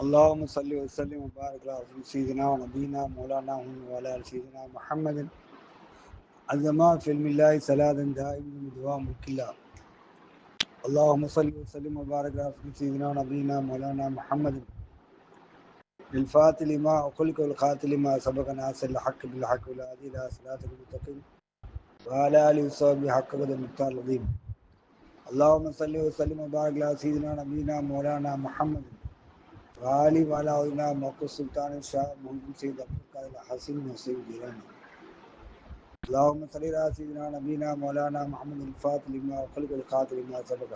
اللهم صل وسلم وبارك على سيدنا ونبينا مولانا وعلى ال سيدنا محمد الزمان في علم الله صلاة دائما بدوام ملك الله. اللهم صل وسلم وبارك على سيدنا ونبينا مولانا محمد الفاتح لما وخلق والقاتل لما سبق ناصر الحق بالحق والهادي الى صراطك المستقيم وعلى اله وصحبه حق قدر المختار العظيم. اللهم صل وسلم وبارك على سيدنا نبينا مولانا محمد وعلي وعلى أولنا موقع سلطان الشاه محمد سيد عبد القادر حسين نصير جيلاني. اللهم صل على سيدنا نبينا مولانا محمد الفاتح لما وخلق القاتل لما سبق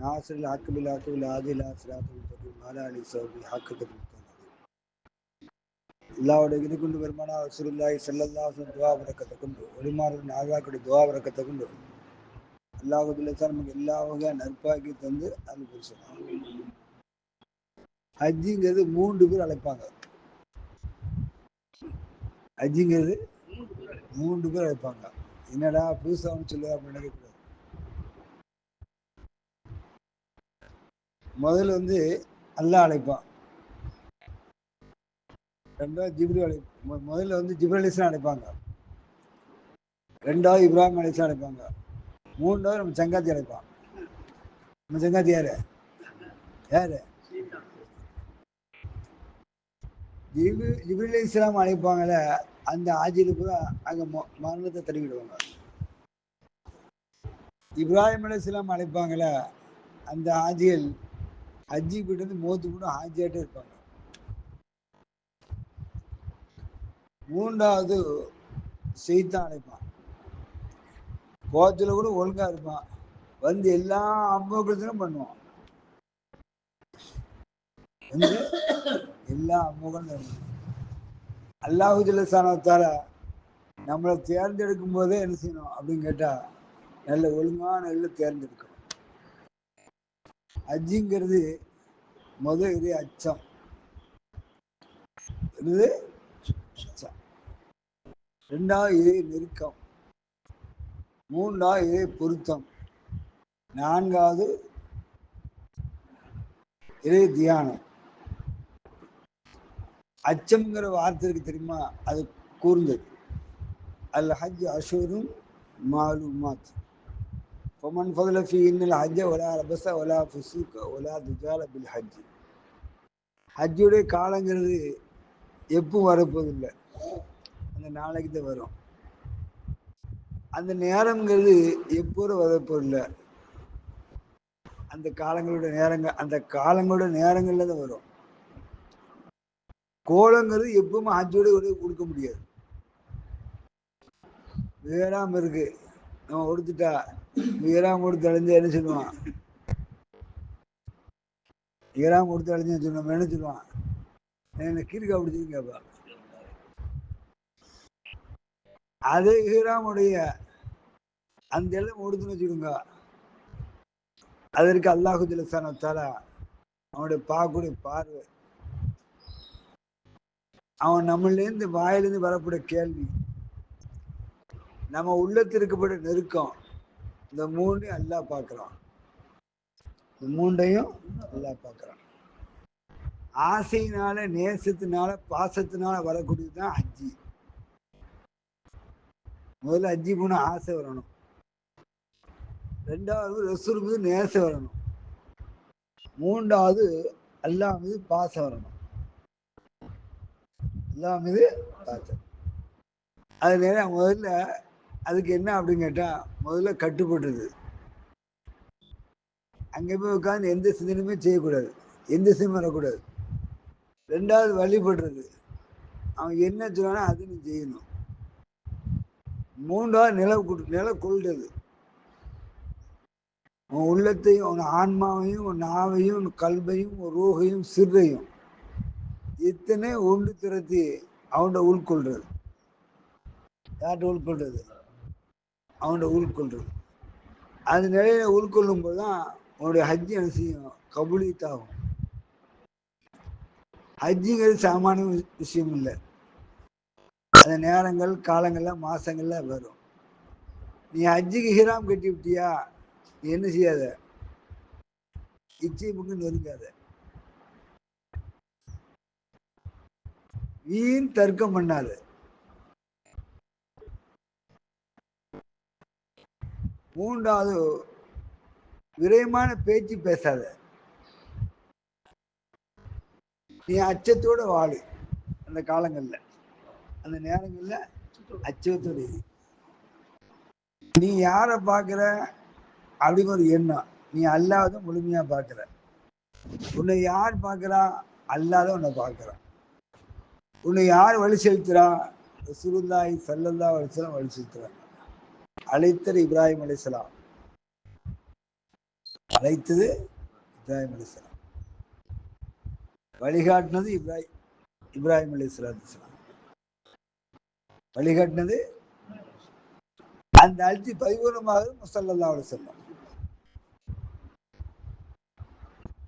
ناصر الحق بالحق والهادي الى صراط المستقيم وعلى اله وصحبه حق قدر المختار العظيم. அல்லாஹ்வுடைய இது கொண்டு பெருமானா ரசூலுல்லாஹி ஸல்லல்லாஹு அலைஹி வஸல்லம் துஆ பரக்கத்தை கொண்டு ஒளிமாறன் ஆகாக்குடைய துஆ பரக்கத்தை கொண்டு அல்லாஹ் நமக்கு எல்லா வகையான நற்பாக்கி தந்து அது புரிசு. ஹஜ்ஜிங்கிறது 3 பேர் அழைப்பாங்க. ஹஜ்ஜிங்கிறது 3 பேர் அழைப்பாங்க. என்னடா புதுசாக சொல்லுவா அப்படின்னு நினைக்கக்கூடாது. முதல்ல அல்லாஹ் அழைப்பான். ரெண்டாவது ஜிப்ரீல் அழைப்பான். முதல்ல ஜிப்ரீல் அலைஹிஸ்ஸலாம் அழைப்பாங்க. ரெண்டாவது இப்ராஹிம் அலைஹிஸ்ஸலாம் அழைப்பாங்க. மூன்றாவது நம்ம சங்காத்தி அழைப்பான். நம்ம சங்காத்தி யாரு? ஜிப்ரீல் அலைஹிஸ்ஸலாம் அழைப்பாங்கல்ல, அந்த ஆஜில் கூட அங்கே மரணத்தை தருவிடுவாங்க. இப்ராஹிம் அலைஹிஸ்ஸலாம் அழைப்பாங்கல்ல, அந்த ஆஜியல் ஹஜ்ஜி போயிட்டு மோத்து கூட ஹாஜியாட்டே இருப்பாங்க. மூன்றாவது செய்தான் அழைப்பான். கோத்தில் கூட ஒழுங்கா இருப்பான். எல்லா அம்மோகத்திலும் பண்ணுவான். எல்லா அம்மோகம் அல்லாஹு ஜல்லஷானஹு நம்மளை தேர்ந்தெடுக்கும் போதே என்ன செய்யணும் அப்படின்னு கேட்டா, நல்ல ஒழுங்கான தேர்ந்தெடுக்கணும். ஹஜ்ஜிங்கிறது முதல் இது அச்சம். ரெண்டாவது இதே நெருக்கம். மூன்றாவது இதே பொருத்தம். நான்காவது இதே தியானம். அச்சம்ங்கிற வார்த்தை இருக்கு தெரியுமா, அது கூர்ந்தது. அல் ஹஜ் அஷூரும் மாலூமாத் ஃபமன் ஃபضل فيهن الحج ولا رفث ولا فسوق ولا جدال بالحج. ஹஜ்ஜுடைய காலங்கிறது எப்போ வரப்போதில்லை, அந்த நாளைக்கு தான் வரும். அந்த நேரங்கிறது எப்போது வரப்போதில்லை, அந்த காலங்களோட நேரங்கள், அந்த காலங்களோட நேரங்கள்ல தான் வரும். கோலங்கிறது எப்பவுமே ஹஜ்ஜோட கொடுக்க முடியாது. வேறாம இருக்கு, நம்ம கொடுத்துட்டா வீராம் கொடுத்து அழிஞ்சு என்ன சொல்லுவான், வீராம் கொடுத்து அழிஞ்சு சொன்ன என்ன சொல்லுவான், என்ன கீர்க்கா பிடிச்சின்னு கேட்பான். அதே ஹீராமுடைய அந்த எல்லாம் கொடுத்துன்னு வச்சுக்கோங்க, அதற்கு அல்லாஹு ஜல்லஷானஹு தஆலா அவனுடைய பார்க்கக்கூடிய பார்வை, அவன் நம்மளேருந்து வாயிலிருந்து வரக்கூடிய கேள்வி, நம்ம உள்ளத்திற்குப்பட்ட நெருக்கம், இந்த மூணையும் அல்லாஹ் பார்க்கிறான். இந்த மூன்றையும் அல்லாஹ் பார்க்கிறான். ஆசையினால, நேசத்தினால, பாசத்தினால வரக்கூடியதுதான் ஹஜ்ஜி. முதல்ல ஹஜ்ஜி போன ஆசை வரணும். ரெண்டாவது ரசூல் மீது நேசம் வரணும். மூன்றாவது அல்லாஹ் மீது பாசம் வரணும். அல்லாஹ் மீது பாசம். அது நேரம் முதல்ல அதுக்கு என்ன அப்படின்னு கேட்டா, முதல்ல கட்டுப்பட்டுருது. அங்கே போய் உட்காந்து எந்த சிந்தனையுமே செய்யக்கூடாது, எந்த சிந்தனையும் வரக்கூடாது. ரெண்டாவது வழிபடுறது, அவன் என்ன சொன்னானோ அது நீ செய்யணும். மூன்றாவது நில கொள்றது, உன் உள்ளத்தையும், உன் ஆன்மாவையும், உன் நாவையும், உன் கல்வையும், உன் ரூகையும், சிறையும் இத்தனை ஒன்று திரட்டி அவனோட உள்கொள்றது. யார்கிட்ட உள்கொள்றது? அவனோட உள்கொள்றது. அந்த நிலையில உள்கொள்ளும் போதுதான் உன்னுடைய ஹஜ்ஜி என்ன செய்யும், கபூலியத்தாகும். ஹஜ்ஜிங்கிறது சாமானிய விஷயம் இல்லை. அந்த நேரங்கள், காலங்கள்ல, மாசங்கள்ல வரும். நீ ஹஜ்ஜிக்கு ஹிராம் கட்டி விட்டியா, நீ என்ன செய்யாத, இச்சை பக்கம் நெருங்காத, வீண் தர்க்கம் பண்ணாத. மூன்றாவது, விரயமான பேச்சு பேசாத. நீ அச்சத்தோட வாழு. அந்த காலங்கள்ல, அந்த நேரங்கள்ல அச்சத்தோட இரு. நீ யாரை பார்க்கிற அப்படின்னு ஒரு எண்ணம். நீ அல்லாத முழுமையா பார்க்கிற. உன்னை யார் பார்க்கிறா? அல்லாத உன்னை பார்க்கிறான். உன்னை யார் வழி செலுத்துறா? ரசூலுல்லாஹி ஸல்லல்லாஹு அலைஹி வஸல்லம் வழி செலுத்துறாங்க. அழைத்தது இப்ராஹிம் அலைஹிஸ்ஸலாம். அழைத்தது இப்ராஹிம் அலைஹிஸ்ஸலாம். வழிகாட்டினது இப்ராஹிம் அலைஹிஸ்ஸலாம். வழிகாட்டினது அந்த அழைச்சி பரிபூர்ணமாக ஸல்லல்லாஹு அலைஹி வஸல்லம்.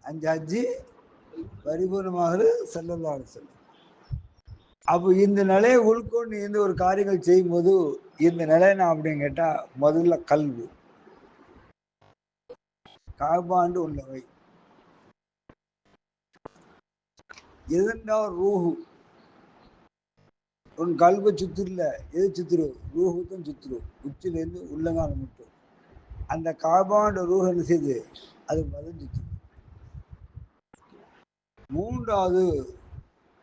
அந்த ஹஜ்ஜி பரிபூர்ணமாக ஸல்லல்லாஹு அலைஹி வஸல்லம். அப்போ இந்த நிலையை உள்கொண்டு எந்த ஒரு காரியங்கள் செய்யும் போது இந்த நிலை நான் அப்படின்னு கேட்டா, முதல்ல கல்வி காபாண்டு உள்ளவை. எதென்றால் ரூஹு, உன் கல்வை சுத்திரல, எது சுத்திரு? ரூஹு தான் சுத்திரு, உச்சிலேருந்து உள்ளங்காலம் மட்டும். அந்த காபாண்டு ரூஹ் என்ன செய்யுது? அது மதம் சுத்திரு. மூன்றாவது,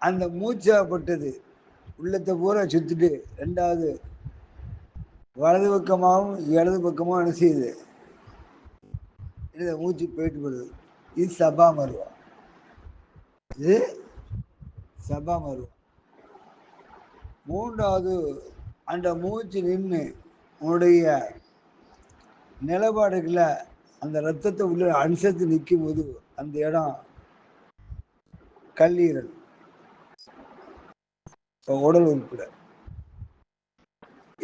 அந்த மூச்சாப்பட்டது உள்ளத்தை பூரா சுத்திட்டு, ரெண்டாவது வலது பக்கமாகவும் இடது பக்கமாகவும் என்ன செய்யுது? இதை மூச்சு போயிட்டு போடுது. இது சபா மருவா. இது சபா மருவா. மூன்றாவது, அந்த மூச்சு நின்று உன்னுடைய நிலப்பாடுகளை அந்த ரத்தத்தை உள்ள அனுசரித்து நிற்கும் போது அந்த இடம் கல்லீரல், உடல் உறுப்பிட.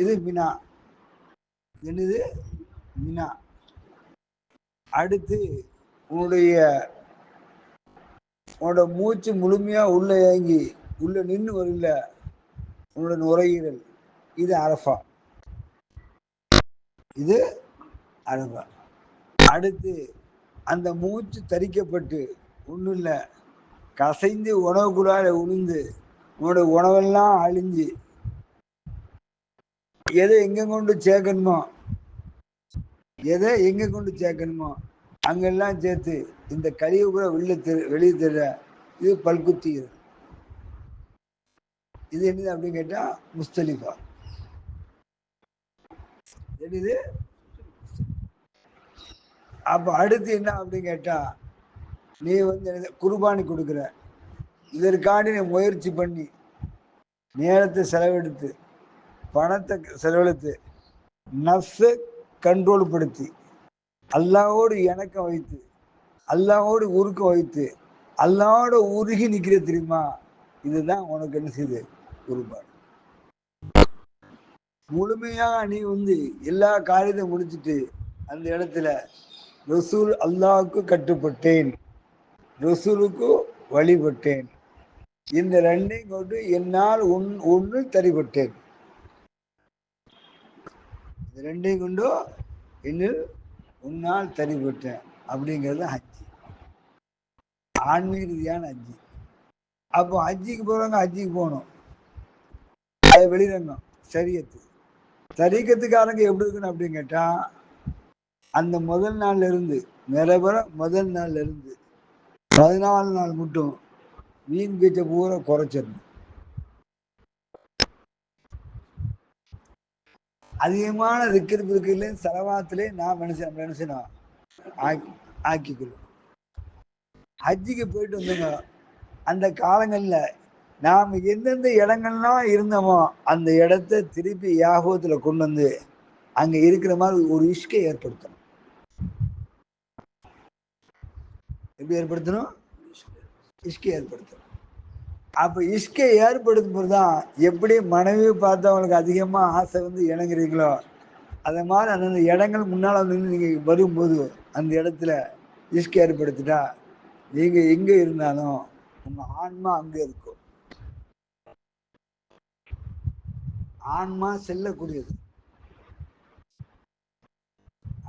இது மினா. என்னது? மினா. அடுத்து உன்னோட மூச்சு முழுமையா உள்ள இறங்கி உள்ள நின்று வரல உன்னோட நுரையீரல். இது அரஃபா. இது அரஃபா. அடுத்து அந்த மூச்சு தரிக்கப்பட்டு ஒன்றும் இல்லை, கசைந்து உணவு குழால உளுந்து உன்னோட உணவெல்லாம் அழிஞ்சு எதை எங்க கொண்டு சேர்க்கணுமோ, எதை எங்க கொண்டு சேர்க்கணுமோ அங்கெல்லாம் சேர்த்து இந்த கழிவு கூட வெளியே தெரிய. இது பல்குத்தியது. இது என்னது அப்படின்னு கேட்டா முஸ்தலிஃபா. என்னது? அப்ப அடுத்து என்ன அப்படின்னு கேட்டா, நீ குர்பானி கொடுக்குற. இதற்காண்டி நீ முயற்சி பண்ணி நேரத்தை செலவெடுத்து பணத்தை செலவழித்து நஃப்ஸை கண்ட்ரோல் படுத்தி அல்லாஹ்வோடு இணக்கம் வைத்து அல்லாஹ்வோடு உருக்கம் வைத்து அல்லாஹ்வோட உருகி நிற்கிற தெரியுமா? இதுதான் உனக்கு என்ன செய்யுது? குர்பான். முழுமையாக நீ எல்லா காரியத்தை முடிச்சுட்டு அந்த இடத்துல ரசூல் அல்லாஹ்வுக்கு கட்டுப்பட்டேன், ரசூலுக்கு வழிபட்டேன், இந்த ரெண்டையும் கொண்டு என்னால் ஒன்று தரிப்பட்டேன், இந்த ரெண்டையும் கொண்டு என்னில் உன்னால் தரிப்பட்டேன் அப்படிங்கிறது ஹஜ்ஜி, ஆன்மீக ரீதியான ஹஜ்ஜி. அப்போ ஹஜ்ஜிக்கு போறவங்க ஹஜ்ஜிக்கு போகணும். அது வெளிரங்கம் சரியத்து. தரீக்கத்துக்காரங்க எப்படி இருக்கணும் அப்படின்னு கேட்டா, அந்த முதல் நாள்ல இருந்து நிரபர முதல் நாள்ல இருந்து 14 நாள் மட்டும் மீன் பீச்சை பூரா குறைச்சிடணும். அதிகமான திக்கிற செலவாத்திலே நான் மனுஷனா ஆக்கிக்கணும். ஹஜ்ஜிக்கு போயிட்டு வந்துங்க. அந்த காலங்கள்ல நாம் எந்தெந்த இடங்கள்லாம் இருந்தோமோ அந்த இடத்த திருப்பி யாகத்துல கொண்டு வந்து அங்க இருக்கிற மாதிரி ஒரு இஷ்கை ஏற்படுத்தணும். எப்படி ஏற்படுத்தணும்? இஷ்கை ஏற்படுத்தணும். அப்ப இஷ்கை ஏற்படுத்தும் போதுதான் எப்படி மனைவி பார்த்தவங்களுக்கு அதிகமா ஆசை இணங்குறீங்களோ அதே மாதிரி அந்தந்த இடங்கள் முன்னால நீங்க வரும்போது அந்த இடத்துல இஷ்கை ஏற்படுத்திட்டா நீங்க எங்க இருந்தாலும் உங்க ஆன்மா அங்க இருக்கும். ஆன்மா செல்லக்கூடியது.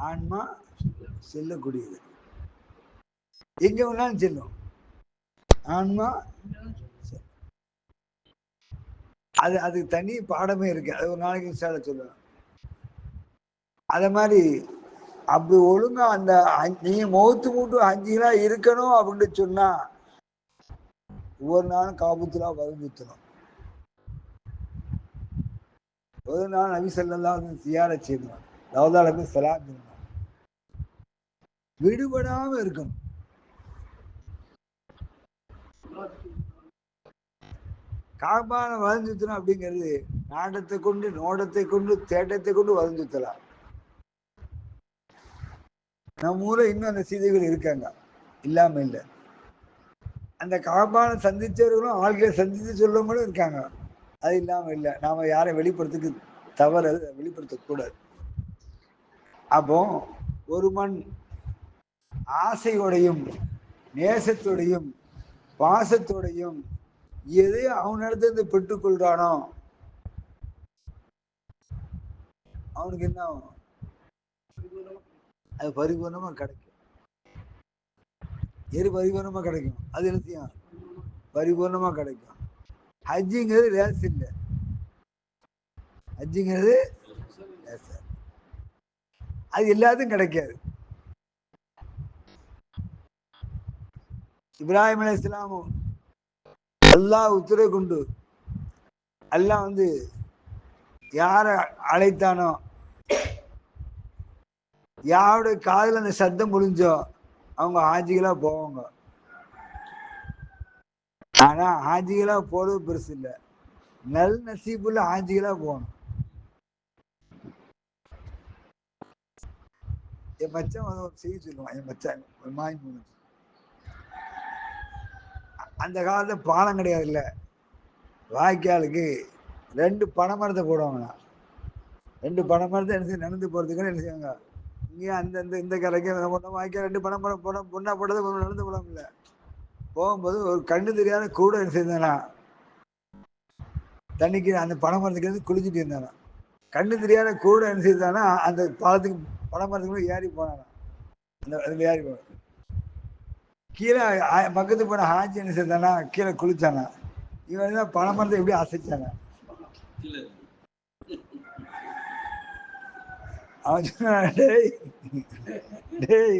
ஆன்மா செல்லக்கூடியது, எங்க வேணாலும் செல்லும் ஆன்மா. அது தனி பாடமே இருக்கு, அது ஒரு நாளைக்கு விசால சொல்லுவேன். அத மாதிரி அப்படி ஒழுங்கா அந்த நீ மௌத்து மூட்டு 5 கிலோ இருக்கணும் அப்படின்னு சொன்னா ஒவ்வொரு நாளும் காபூத்துலா வருந்துத்தணும். ஒரு நாள் நபி ஸல்லல்லாஹு அலைஹி ஜியாரத் செய்யணும், ரவுதால சலாம் செய்யணும், விடுபடாம இருக்கணும். காபான வளர்ந்துத்தணும் அப்படிங்கிறது நாடத்தை கொண்டு நோடத்தை கொண்டு தேட்டத்தை கொண்டு வளர்ந்துத்தலாம். நம்ம ஊர்ல இன்னும் அந்த சீதைகள் இருக்காங்க, இல்லாம இல்லை. அந்த காபான சந்திச்சவர்களும் ஆள்களை சந்தித்து சொல்லவங்களும் இருக்காங்க, அது இல்லாம இல்லை. நாம யாரை வெளிப்படுத்துக்கு தவறு, வெளிப்படுத்தக்கூடாது. அப்போ ஒரு மண் ஆசையோடையும் நேசத்தோடையும் பாசத்தோடையும் எதை அவனிடத்திலிருந்து பெற்றுக் கொள்றானோ அவனுக்கு என்ன ஆகும்? அது பரிபூர்ணமா கிடைக்கும். எது பரிபூர்ணமா கிடைக்கும்? அது என்னத்தையும் பரிபூர்ணமா கிடைக்கும். ஹஜ்ஜிங்கிறது லேஸ் இல்லை, ஹஜ்ஜிங்கிறது அது எல்லாத்துக்கும் கிடைக்காது. இப்ராஹிம் அலைஹிஸ்ஸலாம் அல்லாஹ் உத்தரவு கொண்டு அல்லாஹ் யாரை அழைத்தானோ, யாருடைய காதுல அந்த சத்தம் முடிஞ்சோ அவங்க ஹாஜிகளா போவாங்க. ஆனா ஹாஜிகளா போறது பெருசு இல்லை, நல் நசீபுள்ள ஹாஜிகளா போகணும். என் மச்சான் ஒரு செய்தி சொல்லுவான், என் மச்சான் அந்த காலத்துல பாலம் கிடையாது இல்ல, வாய்க்காலுக்கு 2 பனைமரத்தை போடுவாங்கண்ணா. 2 பனைமரத்தை நடந்து போறதுக்கு என்ன செய்வாங்க, இங்கே அந்த இந்த கரைக்கு வாய்க்கால் 2 பனைமரம் பொண்ணா போட்டது நடந்து போடாமல போகும்போது ஒரு கண்ணு தெரியாத கூட என்ன செய்தானா தண்ணிக்கு அந்த பனைமரத்துக்கு குளிச்சுட்டு இருந்தானா. கண்ணு தெரியாத கூட என்ன செய்தானா அந்த பாலத்துக்கு பனைமரத்துக்கு ஏறி போனானா. அந்த ஏறி போன கீழே பக்கத்து போன ஹாஜி என்ன செய்தானா கீழே குளிச்சானா. இவன் தான் பனைமரத்தை எப்படி அசைச்சானா. அவன் சொன்னான், டேய்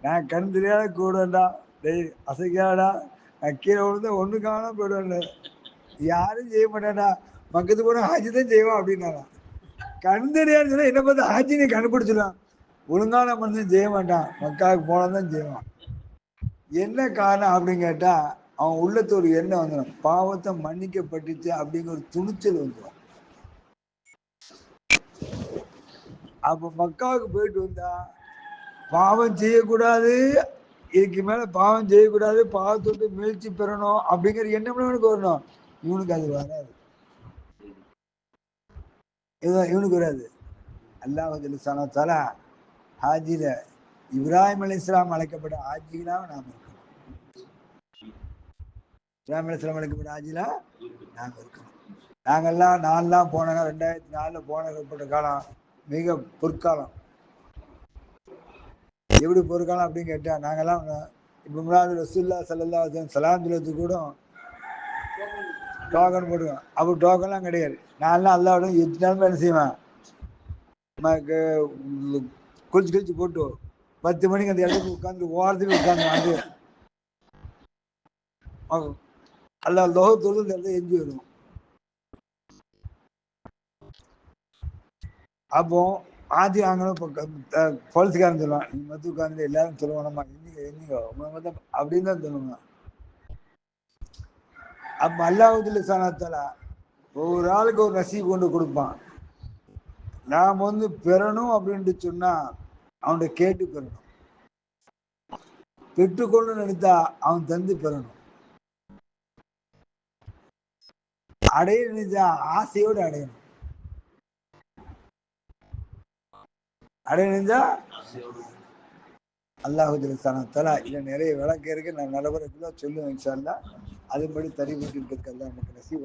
நான் கண் தெரியாத கூடண்டா, டேய் அசைக்காடா, நான் கீழே விழுந்தா ஒண்ணு காணாம போயிடுவேன், யாரும் செய்ய மாட்டாடா, பக்கத்து போன ஹாஜி தான் செய்வான் அப்படின்னாலாம். கண் தெரியாதுன்னு சொன்னா என்ன பார்த்து ஹாஜி நீ கண்டுபிடிச்சிடலாம், ஒழுங்கான மனுஷன் செய்ய மாட்டான், மக்காவுக்கு போனதான் செய்வான். என்ன காரணம் அப்படின்னு கேட்டா அவன் உள்ளத்து ஒரு எண்ணம் வந்துடும், பாவத்தை மன்னிக்கப்பட்டுச்சு அப்படிங்கிற ஒரு துணிச்சல் வந்துடும். அப்ப மக்காவுக்கு போயிட்டு வந்தா பாவம் செய்யக்கூடாது, இதுக்கு மேல பாவம் செய்யக்கூடாது, பாவத்தோட்டு முயற்சி பெறணும் அப்படிங்கிற எண்ணம் இவனுக்கு வரணும். இவனுக்கு அது வராது, இவனுக்கு வராது. அல்லாஹ் ஜல்ல தஆலா ஹாஜில இப்ராஹிம் அலைஹிஸ்ஸலாம் அழைக்கப்பட்ட ஹாஜிகளா நாம் இருக்கணும். இப்ராஹிம் அலைஹிஸ்ஸலாம் அழைக்கப்பட்ட ஹாஜிலா நாம் இருக்கணும். நாங்கெல்லாம் போனாங்க 2004 போனப்பட்ட காலம் மிக பொற்காலம். எப்படி பொறுக்கலாம் அப்படின்னு கேட்டா நாங்கெல்லாம் இப்ப முன்னாடி ரசூலுல்லாஹி ஸல்லல்லாஹு அலைஹி வஸல்லம் சலாம் சொல்றதுக்கு கூட டோக்கன் போடுவோம். அப்போ டோக்கன்லாம் கிடையாது. நான்லாம் அல்லாஹ்வோட எத்தனாலும் என்ன செய்வேன், குளிச்சு போட்டு 10 மணிக்கு அந்த இடத்துக்கு உட்காந்து ஓரத்துக்கு உட்காந்து அல்லாஹ் லோகத்தோடு இந்த இடத்துல எஞ்சி வருவோம். அப்போ ஆதி ஆங்களும் போலீஸ்காரன் சொல்லுவான், நீ மத்து உட்காந்து எல்லாரும் சொல்லுவானம்மா என்னையோ அப்படின்னு தான் சொல்லுவாங்க. அப்ப அல்லாஹ் சாணத்தாலா ஒவ்வொரு ஆளுக்கு ஒரு நசீப் கொண்டு கொடுப்பான். நாம் பெறணும் அப்படின்ட்டு சொன்னா அவன்கிட்ட கேட்டு பெறணும், பெற்றுக்கொண்டு நினைத்தா அவன் தந்து பெறணும். அடைய நினைச்சா ஆசையோடு அடையணும், அடைய நினைச்சா அல்லாஹ் தஆலா இன்னும் நிறைய விளக்கம் இருக்கு, நான் நல்லபடியா சொல்லுவேன் இன்ஷா அல்லாஹ். அதுபடி தரிவிட்டு இருக்கிறதுக்கு அல்லாஹ் நமக்கு நசீப்